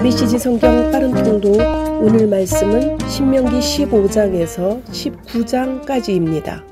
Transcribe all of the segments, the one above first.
메시지 성경 빠른 통독. 오늘 말씀은 신명기 15장에서 19장까지입니다.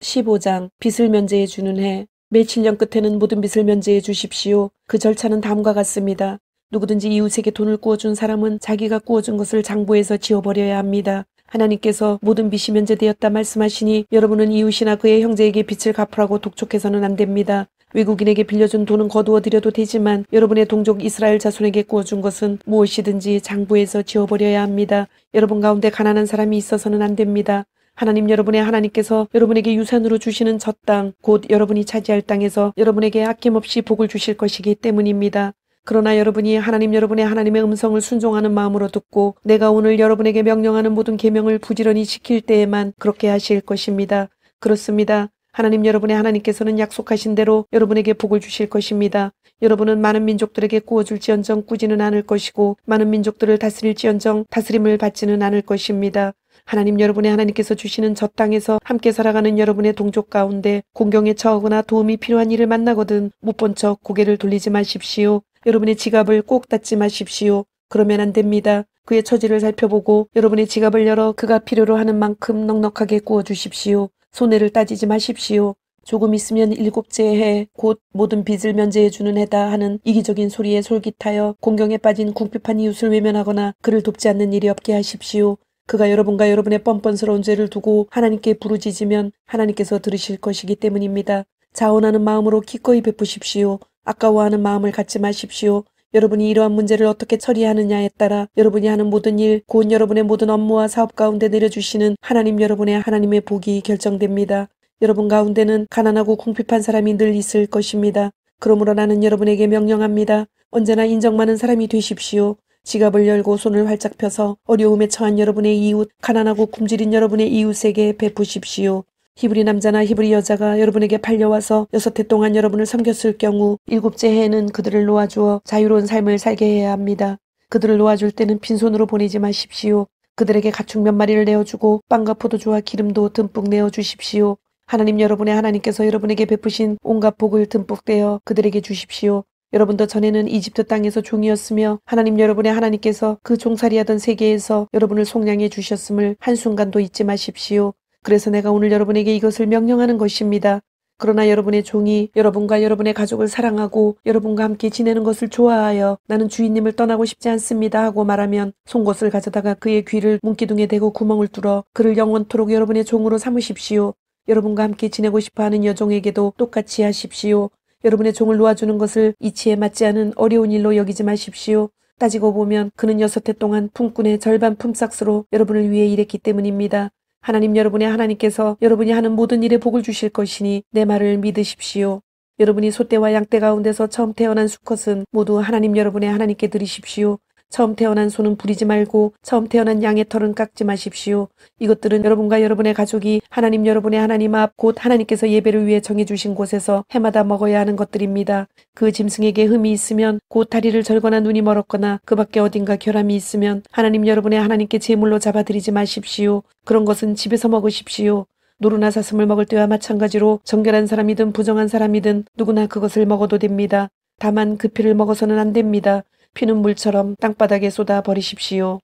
15장. 빚을 면제해 주는 해. 매 7년 끝에는 모든 빚을 면제해 주십시오. 그 절차는 다음과 같습니다. 누구든지 이웃에게 돈을 꾸어준 사람은 자기가 꾸어준 것을 장부에서 지워버려야 합니다. 하나님께서 모든 빚이 면제되었다 말씀하시니 여러분은 이웃이나 그의 형제에게 빚을 갚으라고 독촉해서는 안 됩니다. 외국인에게 빌려준 돈은 거두어 드려도 되지만 여러분의 동족 이스라엘 자손에게 꾸어준 것은 무엇이든지 장부에서 지워버려야 합니다. 여러분 가운데 가난한 사람이 있어서는 안 됩니다. 하나님 여러분의 하나님께서 여러분에게 유산으로 주시는 저 땅, 곧 여러분이 차지할 땅에서 여러분에게 아낌없이 복을 주실 것이기 때문입니다. 그러나 여러분이 하나님 여러분의 하나님의 음성을 순종하는 마음으로 듣고 내가 오늘 여러분에게 명령하는 모든 계명을 부지런히 지킬 때에만 그렇게 하실 것입니다. 그렇습니다. 하나님 여러분의 하나님께서는 약속하신 대로 여러분에게 복을 주실 것입니다. 여러분은 많은 민족들에게 꾸어줄지언정 꾸지는 않을 것이고 많은 민족들을 다스릴지언정 다스림을 받지는 않을 것입니다. 하나님 여러분의 하나님께서 주시는 저 땅에서 함께 살아가는 여러분의 동족 가운데 공경에 처하거나 도움이 필요한 일을 만나거든 못 본 척 고개를 돌리지 마십시오. 여러분의 지갑을 꼭 닫지 마십시오. 그러면 안 됩니다. 그의 처지를 살펴보고 여러분의 지갑을 열어 그가 필요로 하는 만큼 넉넉하게 구워주십시오. 손해를 따지지 마십시오. 조금 있으면 7째 해 곧 모든 빚을 면제해 주는 해다 하는 이기적인 소리에 솔깃하여 공경에 빠진 궁핍한 이웃을 외면하거나 그를 돕지 않는 일이 없게 하십시오. 그가 여러분과 여러분의 뻔뻔스러운 죄를 두고 하나님께 부르짖으면 하나님께서 들으실 것이기 때문입니다. 자원하는 마음으로 기꺼이 베푸십시오. 아까워하는 마음을 갖지 마십시오. 여러분이 이러한 문제를 어떻게 처리하느냐에 따라 여러분이 하는 모든 일, 곧 여러분의 모든 업무와 사업 가운데 내려주시는 하나님 여러분의 하나님의 복이 결정됩니다. 여러분 가운데는 가난하고 궁핍한 사람이 늘 있을 것입니다. 그러므로 나는 여러분에게 명령합니다. 언제나 인정 많은 사람이 되십시오. 지갑을 열고 손을 활짝 펴서 어려움에 처한 여러분의 이웃, 가난하고 굶주린 여러분의 이웃에게 베푸십시오. 히브리 남자나 히브리 여자가 여러분에게 팔려와서 6해 동안 여러분을 섬겼을 경우 7째 해에는 그들을 놓아주어 자유로운 삶을 살게 해야 합니다. 그들을 놓아줄 때는 빈손으로 보내지 마십시오. 그들에게 가축 몇 마리를 내어주고 빵과 포도주와 기름도 듬뿍 내어주십시오. 하나님 여러분의 하나님께서 여러분에게 베푸신 온갖 복을 듬뿍 떼어 그들에게 주십시오. 여러분도 전에는 이집트 땅에서 종이었으며 하나님 여러분의 하나님께서 그 종살이하던 세계에서 여러분을 속량해 주셨음을 한순간도 잊지 마십시오. 그래서 내가 오늘 여러분에게 이것을 명령하는 것입니다. 그러나 여러분의 종이 여러분과 여러분의 가족을 사랑하고 여러분과 함께 지내는 것을 좋아하여 나는 주인님을 떠나고 싶지 않습니다 하고 말하면 송곳을 가져다가 그의 귀를 문기둥에 대고 구멍을 뚫어 그를 영원토록 여러분의 종으로 삼으십시오. 여러분과 함께 지내고 싶어하는 여종에게도 똑같이 하십시오. 여러분의 종을 놓아주는 것을 이치에 맞지 않은 어려운 일로 여기지 마십시오. 따지고 보면 그는 6해 동안 품꾼의 절반 품삯으로 여러분을 위해 일했기 때문입니다. 하나님 여러분의 하나님께서 여러분이 하는 모든 일에 복을 주실 것이니 내 말을 믿으십시오. 여러분이 소떼와 양떼 가운데서 처음 태어난 수컷은 모두 하나님 여러분의 하나님께 드리십시오. 처음 태어난 소는 부리지 말고 처음 태어난 양의 털은 깎지 마십시오. 이것들은 여러분과 여러분의 가족이 하나님 여러분의 하나님 앞 곧 하나님께서 예배를 위해 정해주신 곳에서 해마다 먹어야 하는 것들입니다. 그 짐승에게 흠이 있으면 곧 다리를 절거나 눈이 멀었거나 그 밖에 어딘가 결함이 있으면 하나님 여러분의 하나님께 제물로 잡아드리지 마십시오. 그런 것은 집에서 먹으십시오. 노루나 사슴을 먹을 때와 마찬가지로 정결한 사람이든 부정한 사람이든 누구나 그것을 먹어도 됩니다. 다만 그 피를 먹어서는 안 됩니다. 피는 물처럼 땅바닥에 쏟아 버리십시오.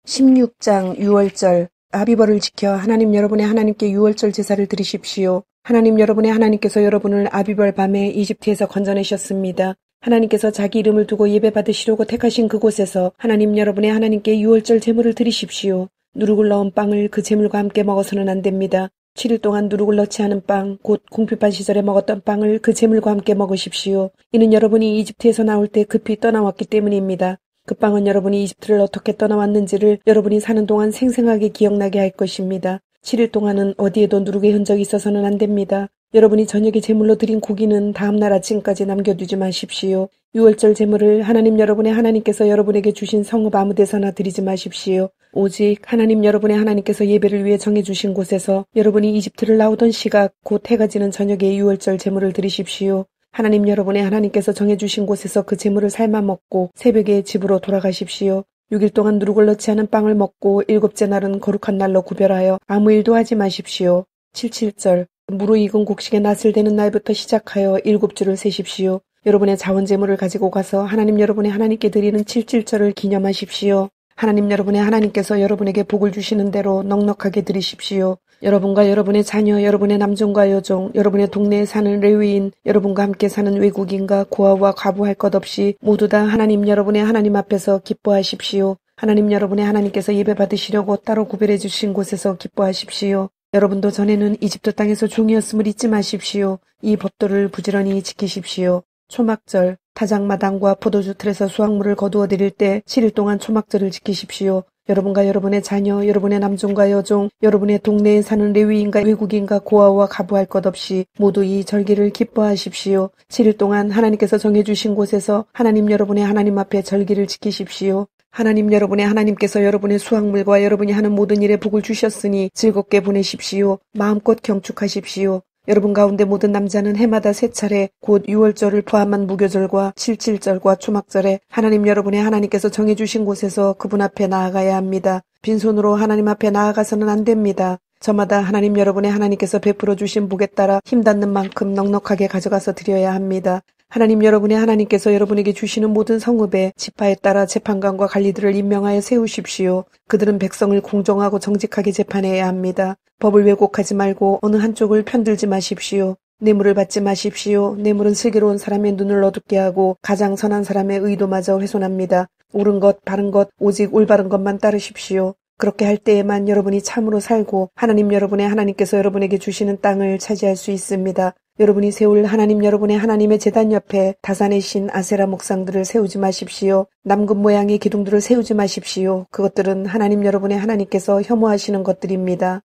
16장 유월절. 아비벌을 지켜 하나님 여러분의 하나님께 유월절 제사를 드리십시오. 하나님 여러분의 하나님께서 여러분을 아비벌 밤에 이집트에서 건져내셨습니다. 하나님께서 자기 이름을 두고 예배받으시려고 택하신 그곳에서 하나님 여러분의 하나님께 유월절 제물을 드리십시오. 누룩을 넣은 빵을 그 제물과 함께 먹어서는 안 됩니다. 7일 동안 누룩을 넣지 않은 빵, 곧 궁핍한 시절에 먹었던 빵을 그 제물과 함께 먹으십시오. 이는 여러분이 이집트에서 나올 때 급히 떠나왔기 때문입니다. 그 빵은 여러분이 이집트를 어떻게 떠나왔는지를 여러분이 사는 동안 생생하게 기억나게 할 것입니다. 7일 동안은 어디에도 누룩의 흔적이 있어서는 안 됩니다. 여러분이 저녁에 제물로 드린 고기는 다음날 아침까지 남겨두지 마십시오. 유월절 제물을 하나님 여러분의 하나님께서 여러분에게 주신 성읍 아무 데서나 드리지 마십시오. 오직 하나님 여러분의 하나님께서 예배를 위해 정해주신 곳에서 여러분이 이집트를 나오던 시각 곧 해가 지는 저녁에 유월절 제물을 드리십시오. 하나님 여러분의 하나님께서 정해주신 곳에서 그 제물을 삶아 먹고 새벽에 집으로 돌아가십시오. 6일 동안 누룩을 넣지 않은 빵을 먹고 7째 날은 거룩한 날로 구별하여 아무 일도 하지 마십시오. 77절. 무르익은 곡식의 낫을 대는 날부터 시작하여 7주를 세십시오. 여러분의 자원재물을 가지고 가서 하나님 여러분의 하나님께 드리는 칠칠절을 기념하십시오. 하나님 여러분의 하나님께서 여러분에게 복을 주시는 대로 넉넉하게 드리십시오. 여러분과 여러분의 자녀, 여러분의 남종과 여종, 여러분의 동네에 사는 레위인, 여러분과 함께 사는 외국인과 고아와 과부할 것 없이 모두 다 하나님 여러분의 하나님 앞에서 기뻐하십시오. 하나님 여러분의 하나님께서 예배 받으시려고 따로 구별해 주신 곳에서 기뻐하십시오. 여러분도 전에는 이집트 땅에서 종이었음을 잊지 마십시오. 이 법도를 부지런히 지키십시오. 초막절, 타작마당과 포도주 틀에서 수확물을 거두어 드릴 때 7일 동안 초막절을 지키십시오. 여러분과 여러분의 자녀, 여러분의 남종과 여종, 여러분의 동네에 사는 레위인과 외국인과 고아와 가부할 것 없이 모두 이 절기를 기뻐하십시오. 7일 동안 하나님께서 정해주신 곳에서 하나님 여러분의 하나님 앞에 절기를 지키십시오. 하나님 여러분의 하나님께서 여러분의 수확물과 여러분이 하는 모든 일에 복을 주셨으니 즐겁게 보내십시오. 마음껏 경축하십시오. 여러분 가운데 모든 남자는 해마다 3차례 곧 6월절을 포함한 무교절과 칠칠절과 초막절에 하나님 여러분의 하나님께서 정해주신 곳에서 그분 앞에 나아가야 합니다. 빈손으로 하나님 앞에 나아가서는 안 됩니다. 저마다 하나님 여러분의 하나님께서 베풀어 주신 복에 따라 힘닿는 만큼 넉넉하게 가져가서 드려야 합니다. 하나님 여러분의 하나님께서 여러분에게 주시는 모든 성읍에 지파에 따라 재판관과 관리들을 임명하여 세우십시오. 그들은 백성을 공정하고 정직하게 재판해야 합니다. 법을 왜곡하지 말고 어느 한쪽을 편들지 마십시오. 뇌물을 받지 마십시오. 뇌물은 슬기로운 사람의 눈을 어둡게 하고 가장 선한 사람의 의도마저 훼손합니다. 옳은 것, 바른 것, 오직 올바른 것만 따르십시오. 그렇게 할 때에만 여러분이 참으로 살고 하나님 여러분의 하나님께서 여러분에게 주시는 땅을 차지할 수 있습니다. 여러분이 세울 하나님 여러분의 하나님의 제단 옆에 다산의 신 아세라 목상들을 세우지 마십시오. 남금 모양의 기둥들을 세우지 마십시오. 그것들은 하나님 여러분의 하나님께서 혐오하시는 것들입니다.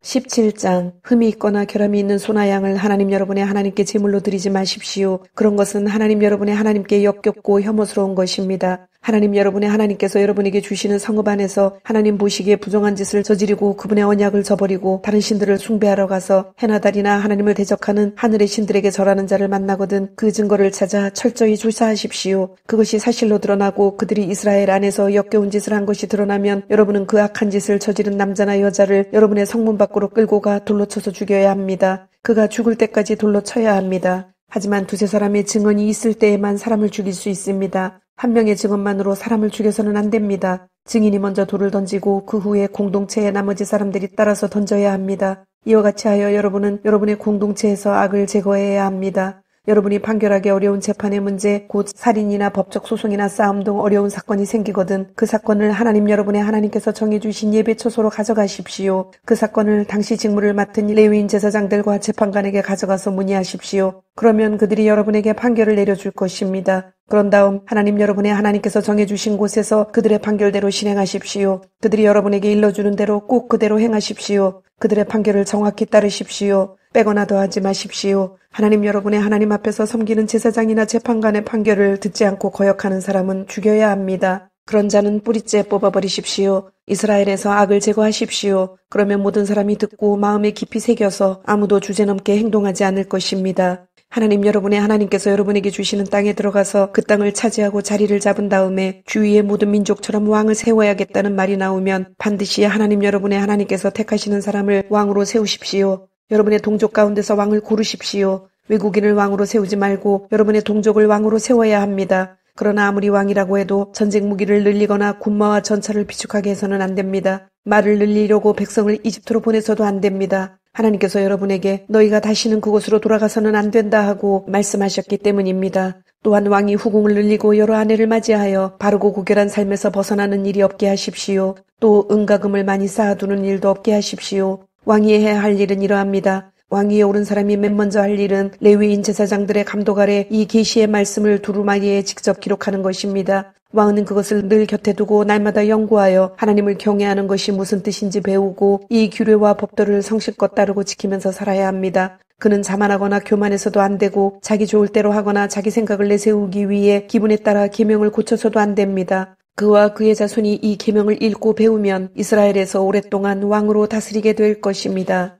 17장 흠이 있거나 결함이 있는 소나 양을 하나님 여러분의 하나님께 제물로 드리지 마십시오. 그런 것은 하나님 여러분의 하나님께 역겹고 혐오스러운 것입니다. 하나님 여러분의 하나님께서 여러분에게 주시는 성읍 안에서 하나님 보시기에 부정한 짓을 저지르고 그분의 언약을 저버리고 다른 신들을 숭배하러 가서 해나 달이나 하나님을 대적하는 하늘의 신들에게 절하는 자를 만나거든 그 증거를 찾아 철저히 조사하십시오. 그것이 사실로 드러나고 그들이 이스라엘 안에서 역겨운 짓을 한 것이 드러나면 여러분은 그 악한 짓을 저지른 남자나 여자를 여러분의 성문 밖으로 끌고 가 돌로 쳐서 죽여야 합니다. 그가 죽을 때까지 돌로 쳐야 합니다. 하지만 두세 사람의 증언이 있을 때에만 사람을 죽일 수 있습니다. 한 명의 증언만으로 사람을 죽여서는 안 됩니다. 증인이 먼저 돌을 던지고 그 후에 공동체의 나머지 사람들이 따라서 던져야 합니다. 이와 같이 하여 여러분은 여러분의 공동체에서 악을 제거해야 합니다. 여러분이 판결하기 어려운 재판의 문제, 곧 살인이나 법적 소송이나 싸움 등 어려운 사건이 생기거든 그 사건을 하나님 여러분의 하나님께서 정해주신 예배 처소로 가져가십시오. 그 사건을 당시 직무를 맡은 레위인 제사장들과 재판관에게 가져가서 문의하십시오. 그러면 그들이 여러분에게 판결을 내려줄 것입니다. 그런 다음 하나님 여러분의 하나님께서 정해주신 곳에서 그들의 판결대로 실행하십시오. 그들이 여러분에게 일러주는 대로 꼭 그대로 행하십시오. 그들의 판결을 정확히 따르십시오. 빼거나 더하지 마십시오. 하나님 여러분의 하나님 앞에서 섬기는 제사장이나 재판관의 판결을 듣지 않고 거역하는 사람은 죽여야 합니다. 그런 자는 뿌리째 뽑아버리십시오. 이스라엘에서 악을 제거하십시오. 그러면 모든 사람이 듣고 마음에 깊이 새겨서 아무도 주제넘게 행동하지 않을 것입니다. 하나님 여러분의 하나님께서 여러분에게 주시는 땅에 들어가서 그 땅을 차지하고 자리를 잡은 다음에 주위의 모든 민족처럼 왕을 세워야겠다는 말이 나오면 반드시 하나님 여러분의 하나님께서 택하시는 사람을 왕으로 세우십시오. 여러분의 동족 가운데서 왕을 고르십시오. 외국인을 왕으로 세우지 말고 여러분의 동족을 왕으로 세워야 합니다. 그러나 아무리 왕이라고 해도 전쟁 무기를 늘리거나 군마와 전차를 비축하게 해서는 안 됩니다. 말을 늘리려고 백성을 이집트로 보내서도 안 됩니다. 하나님께서 여러분에게 너희가 다시는 그곳으로 돌아가서는 안 된다 하고 말씀하셨기 때문입니다. 또한 왕이 후궁을 늘리고 여러 아내를 맞이하여 바르고 고결한 삶에서 벗어나는 일이 없게 하십시오. 또 은가금을 많이 쌓아두는 일도 없게 하십시오. 왕이 해야 할 일은 이러합니다. 왕위에 오른 사람이 맨 먼저 할 일은 레위인 제사장들의 감독 아래 이 계시의 말씀을 두루마리에 직접 기록하는 것입니다. 왕은 그것을 늘 곁에 두고 날마다 연구하여 하나님을 경외하는 것이 무슨 뜻인지 배우고 이 규례와 법도를 성실껏 따르고 지키면서 살아야 합니다. 그는 자만하거나 교만해서도 안 되고 자기 좋을 대로 하거나 자기 생각을 내세우기 위해 기분에 따라 계명을 고쳐서도 안 됩니다. 그와 그의 자손이 이 계명을 읽고 배우면 이스라엘에서 오랫동안 왕으로 다스리게 될 것입니다.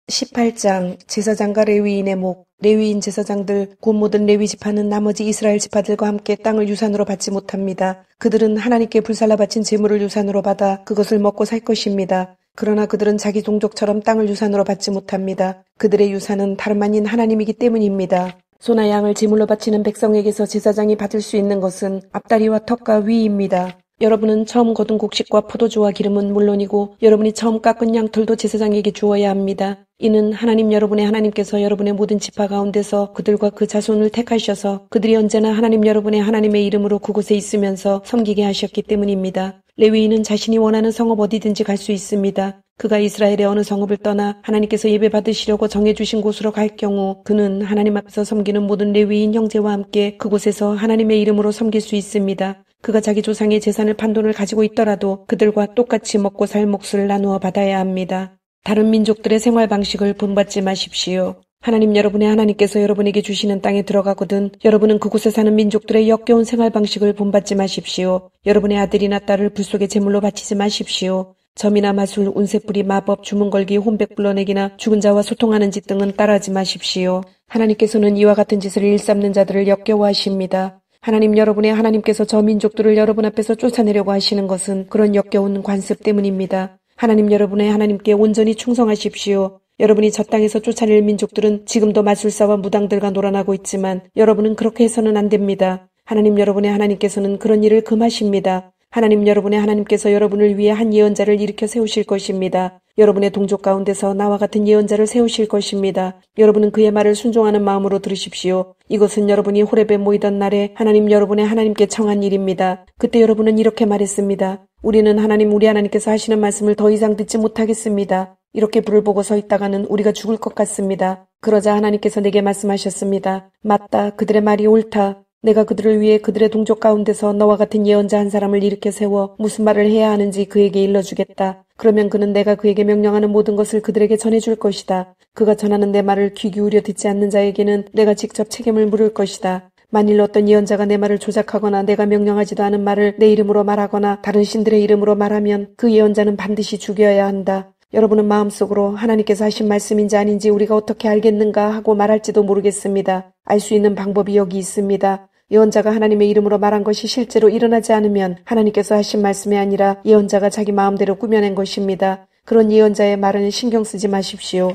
18장 제사장과 레위인의 목. 레위인 제사장들 곧 모든 레위 지파는 나머지 이스라엘 지파들과 함께 땅을 유산으로 받지 못합니다. 그들은 하나님께 불살라 바친 제물을 유산으로 받아 그것을 먹고 살 것입니다. 그러나 그들은 자기 동족처럼 땅을 유산으로 받지 못합니다. 그들의 유산은 다름 아닌 하나님이기 때문입니다. 소나 양을 제물로 바치는 백성에게서 제사장이 받을 수 있는 것은 앞다리와 턱과 위입니다. 여러분은 처음 거둔 곡식과 포도주와 기름은 물론이고 여러분이 처음 깎은 양털도 제사장에게 주어야 합니다. 이는 하나님 여러분의 하나님께서 여러분의 모든 지파 가운데서 그들과 그 자손을 택하셔서 그들이 언제나 하나님 여러분의 하나님의 이름으로 그곳에 있으면서 섬기게 하셨기 때문입니다. 레위인은 자신이 원하는 성읍 어디든지 갈 수 있습니다. 그가 이스라엘의 어느 성읍을 떠나 하나님께서 예배받으시려고 정해주신 곳으로 갈 경우 그는 하나님 앞에서 섬기는 모든 레위인 형제와 함께 그곳에서 하나님의 이름으로 섬길 수 있습니다. 그가 자기 조상의 재산을 판돈을 가지고 있더라도 그들과 똑같이 먹고 살 몫을 나누어 받아야 합니다. 다른 민족들의 생활 방식을 본받지 마십시오. 하나님 여러분의 하나님께서 여러분에게 주시는 땅에 들어가거든 여러분은 그곳에 사는 민족들의 역겨운 생활 방식을 본받지 마십시오. 여러분의 아들이나 딸을 불 속에 제물로 바치지 마십시오. 점이나 마술, 운세풀이, 마법, 주문걸기, 혼백 불러내기나 죽은 자와 소통하는 짓 등은 따라하지 마십시오. 하나님께서는 이와 같은 짓을 일삼는 자들을 역겨워하십니다. 하나님 여러분의 하나님께서 저 민족들을 여러분 앞에서 쫓아내려고 하시는 것은 그런 역겨운 관습 때문입니다. 하나님 여러분의 하나님께 온전히 충성하십시오. 여러분이 저 땅에서 쫓아낼 민족들은 지금도 마술사와 무당들과 놀아나고 있지만 여러분은 그렇게 해서는 안 됩니다. 하나님 여러분의 하나님께서는 그런 일을 금하십니다. 하나님 여러분의 하나님께서 여러분을 위해 한 예언자를 일으켜 세우실 것입니다. 여러분의 동족 가운데서 나와 같은 예언자를 세우실 것입니다. 여러분은 그의 말을 순종하는 마음으로 들으십시오. 이것은 여러분이 호렙에 모이던 날에 하나님 여러분의 하나님께 청한 일입니다. 그때 여러분은 이렇게 말했습니다. 우리는 우리 하나님께서 하시는 말씀을 더 이상 듣지 못하겠습니다. 이렇게 불을 보고 서 있다가는 우리가 죽을 것 같습니다. 그러자 하나님께서 내게 말씀하셨습니다. 맞다. 그들의 말이 옳다. 내가 그들을 위해 그들의 동족 가운데서 너와 같은 예언자 한 사람을 일으켜 세워 무슨 말을 해야 하는지 그에게 일러주겠다. 그러면 그는 내가 그에게 명령하는 모든 것을 그들에게 전해줄 것이다. 그가 전하는 내 말을 귀 기울여 듣지 않는 자에게는 내가 직접 책임을 물을 것이다. 만일 어떤 예언자가 내 말을 조작하거나 내가 명령하지도 않은 말을 내 이름으로 말하거나 다른 신들의 이름으로 말하면 그 예언자는 반드시 죽여야 한다. 여러분은 마음속으로 하나님께서 하신 말씀인지 아닌지 우리가 어떻게 알겠는가 하고 말할지도 모르겠습니다. 알 수 있는 방법이 여기 있습니다. 예언자가 하나님의 이름으로 말한 것이 실제로 일어나지 않으면 하나님께서 하신 말씀이 아니라 예언자가 자기 마음대로 꾸며낸 것입니다. 그런 예언자의 말은 신경 쓰지 마십시오.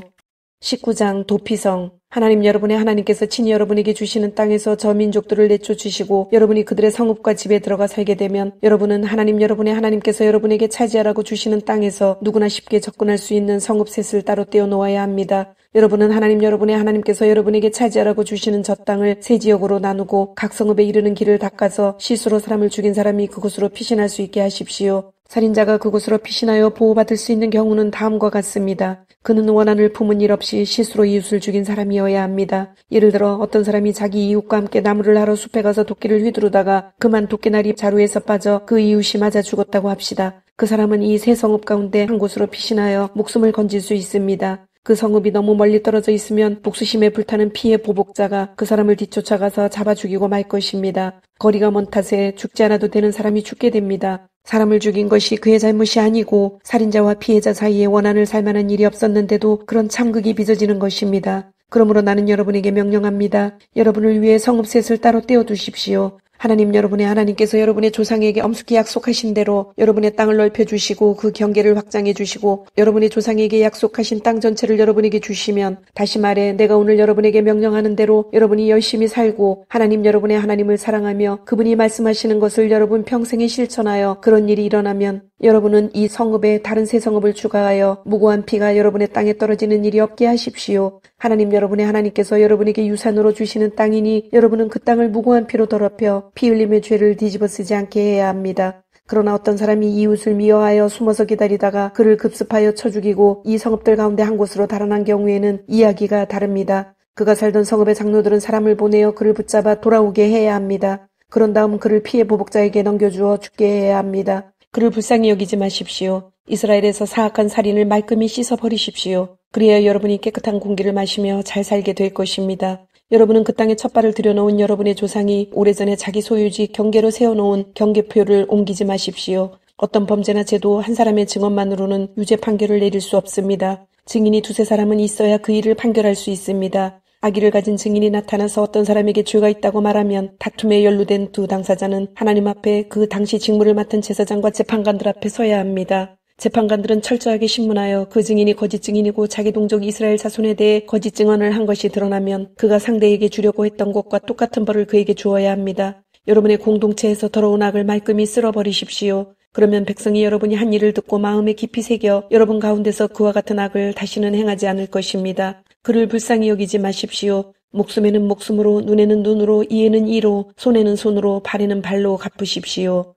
19장 도피성. 하나님 여러분의 하나님께서 친히 여러분에게 주시는 땅에서 저 민족들을 내쫓으시고 여러분이 그들의 성읍과 집에 들어가 살게 되면 여러분은 하나님 여러분의 하나님께서 여러분에게 차지하라고 주시는 땅에서 누구나 쉽게 접근할 수 있는 성읍 셋을 따로 떼어 놓아야 합니다. 여러분은 하나님 여러분의 하나님께서 여러분에게 차지하라고 주시는 저 땅을 세 지역으로 나누고 각 성읍에 이르는 길을 닦아서 실수로 사람을 죽인 사람이 그곳으로 피신할 수 있게 하십시오. 살인자가 그곳으로 피신하여 보호받을 수 있는 경우는 다음과 같습니다. 그는 원한을 품은 일 없이 실수로 이웃을 죽인 사람이어야 합니다. 예를 들어 어떤 사람이 자기 이웃과 함께 나무를 하러 숲에 가서 도끼를 휘두르다가 그만 도끼날이 자루에서 빠져 그 이웃이 맞아 죽었다고 합시다. 그 사람은 이 세 성읍 가운데 한 곳으로 피신하여 목숨을 건질 수 있습니다. 그 성읍이 너무 멀리 떨어져 있으면 복수심에 불타는 피해 보복자가 그 사람을 뒤쫓아가서 잡아 죽이고 말 것입니다. 거리가 먼 탓에 죽지 않아도 되는 사람이 죽게 됩니다. 사람을 죽인 것이 그의 잘못이 아니고 살인자와 피해자 사이에 원한을 살 만한 일이 없었는데도 그런 참극이 빚어지는 것입니다. 그러므로 나는 여러분에게 명령합니다. 여러분을 위해 성읍 셋을 따로 떼어두십시오. 하나님 여러분의 하나님께서 여러분의 조상에게 엄숙히 약속하신 대로 여러분의 땅을 넓혀주시고 그 경계를 확장해주시고 여러분의 조상에게 약속하신 땅 전체를 여러분에게 주시면 다시 말해 내가 오늘 여러분에게 명령하는 대로 여러분이 열심히 살고 하나님 여러분의 하나님을 사랑하며 그분이 말씀하시는 것을 여러분 평생에 실천하여 그런 일이 일어나면 여러분은 이 성읍에 다른 세 성읍을 추가하여 무고한 피가 여러분의 땅에 떨어지는 일이 없게 하십시오. 하나님 여러분의 하나님께서 여러분에게 유산으로 주시는 땅이니 여러분은 그 땅을 무고한 피로 더럽혀 피 흘림의 죄를 뒤집어 쓰지 않게 해야 합니다. 그러나 어떤 사람이 이웃을 미워하여 숨어서 기다리다가 그를 급습하여 쳐 죽이고 이 성읍들 가운데 한 곳으로 달아난 경우에는 이야기가 다릅니다. 그가 살던 성읍의 장로들은 사람을 보내어 그를 붙잡아 돌아오게 해야 합니다. 그런 다음 그를 피해 보복자에게 넘겨주어 죽게 해야 합니다. 그를 불쌍히 여기지 마십시오. 이스라엘에서 사악한 살인을 말끔히 씻어버리십시오. 그리하여 여러분이 깨끗한 공기를 마시며 잘 살게 될 것입니다. 여러분은 그 땅에 첫발을 들여놓은 여러분의 조상이 오래전에 자기 소유지 경계로 세워놓은 경계표를 옮기지 마십시오. 어떤 범죄나 죄도 한 사람의 증언만으로는 유죄 판결을 내릴 수 없습니다. 증인이 두세 사람은 있어야 그 일을 판결할 수 있습니다. 악의를 가진 증인이 나타나서 어떤 사람에게 죄가 있다고 말하면 다툼에 연루된 두 당사자는 하나님 앞에 그 당시 직무를 맡은 제사장과 재판관들 앞에 서야 합니다. 재판관들은 철저하게 신문하여 그 증인이 거짓 증인이고 자기 동족 이스라엘 자손에 대해 거짓 증언을 한 것이 드러나면 그가 상대에게 주려고 했던 것과 똑같은 벌을 그에게 주어야 합니다. 여러분의 공동체에서 더러운 악을 말끔히 쓸어버리십시오. 그러면 백성이 여러분이 한 일을 듣고 마음에 깊이 새겨 여러분 가운데서 그와 같은 악을 다시는 행하지 않을 것입니다. 그를 불쌍히 여기지 마십시오. 목숨에는 목숨으로, 눈에는 눈으로, 이에는 이로, 손에는 손으로, 발에는 발로 갚으십시오.